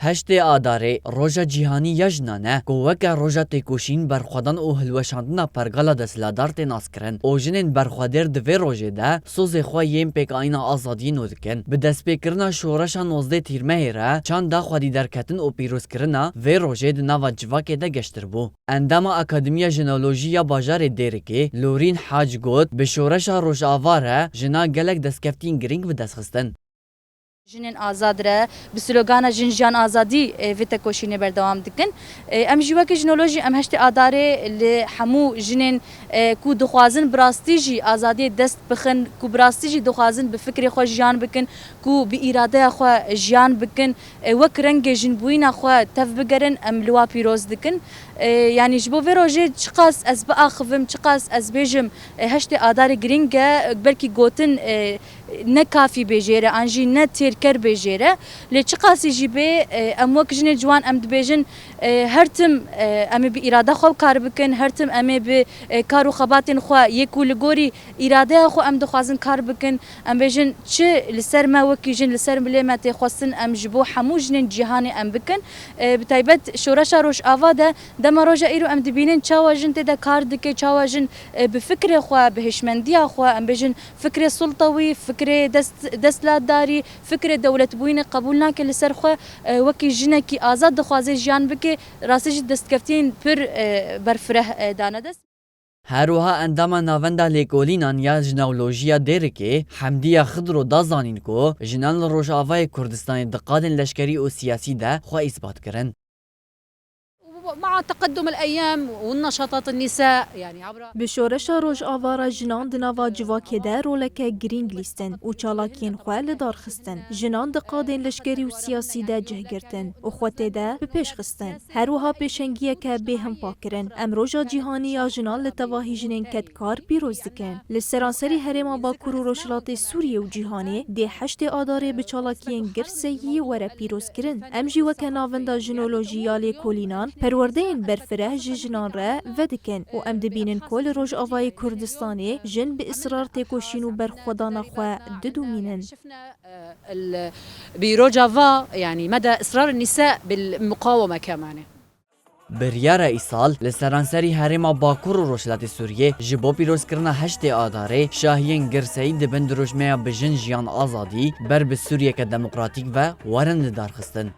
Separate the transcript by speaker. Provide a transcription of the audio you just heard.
Speaker 1: هشت آداره روژا جیهانی یجنانه که وکه روژا تکوشین برخوادن او هلوشاندنا پرگالا دسلادار تناس کرن او جنین برخوادر دوی روژه ده سوز خواه یم پیک آینا آزادی نودکن به دست پیکرنا شورشا 19 تیرمه را چند دا خوادی درکتن او پیروز کرنا وی روژه ده نوا جواکه ده گشتر بو. انداما اکادمیا جنولوژی یا باجار دیرکه لورین حاج گوت به شورشا روژ آواره جنا گلک دستکفتین گرینگ به دست خستن.
Speaker 2: جنین آزاد را بسلوگان جنجان آزادی ویت کوشینه بردوام دکن. ام جوک جنولوژی ام هشت آداره لحمو جنین کو دخوازن براستیجی آزادی دست بخن کو براستیجی دخوازن بفکر خو جان بکن کو به اراده خو جان بکن وک رنگ جنبوینا خو تف بگرن ام لوا پیروز دکن. يعني جبو فيروجي تشقاس از بأخفم تشقاس از بيجم هشت آدار جرينجا بركي جوتن نكافي بيجيرة أنجي نتيركر بيجيرة لتشقاس يجيبه أموك جن جوان أمد بيجن هرتم أمي بإرادة خو كاربكن هرتم أمي بكارو خباتن خو يكول جوري إرادة خو أمد خوازن كاربكن أم بيجن ش لسر ما وكي جن لسر ملي ما تخوصن أم جبو حمو جن جهاني أم بكن بتايبت شورشا روش آواده دما روجا ایرو ام دبینن چاواجن تدا کار دکه چاواجن بفکر خو بهشمندی خو ام بجن فکر سلطوی فکر دستلاداری فکر دولت بوین قبولنا که لسر خو وکی جنکی آزاد خوازه جان بکه راسج دستکفتین پر برفره دانه دست
Speaker 1: هروها انداما ناوندا لیکولینان یا جنولوژیا دیرکه حمدیه خضرو دازانین کو جنان روجاوای کردستان دقادن لشکری و سیاسی ده خو اثبات کرن.
Speaker 3: مع تقدم الأيام والنشاطات النساء يعني عبر
Speaker 4: بشورش روج آوارا جنان دناوا جواكي دا رولكا جرينج ليستن و چالاكين خواه لدار خستن جنان دقادين لشكري و سياسي دا جهگرتن و خوته دا بپیش خستن هروها پیشنگیه که به هم پاکرن ام روژا جیهانی یا جنان لتواهی جنین کدکار پیروز دکن لسرانسری هرما باکور و روشلات سوریه و جیهانی دی 8 آداره بچالاکین گرسهی وره پیروز کرن ام جیوکا ناوندا جنولوژیالی کولینان پروردین برفره جنان را ودکن و ام دبینن کل روج آوای کردستانی جن به اصرار تکوشین و برخودان خوا ددومینن.
Speaker 3: شفنا بروجافا يعني مدى إصرار النساء بالمقاومة كمان.
Speaker 1: بریار ایسال لسرانسری هرما باکور و روشلات سوریه جبو پیروز کرنا 8 آداره شاهین گرسهی دبند روشمیا بجن جیان آزادی بر به سوریه که دموکراتیک و ورند دار خستن.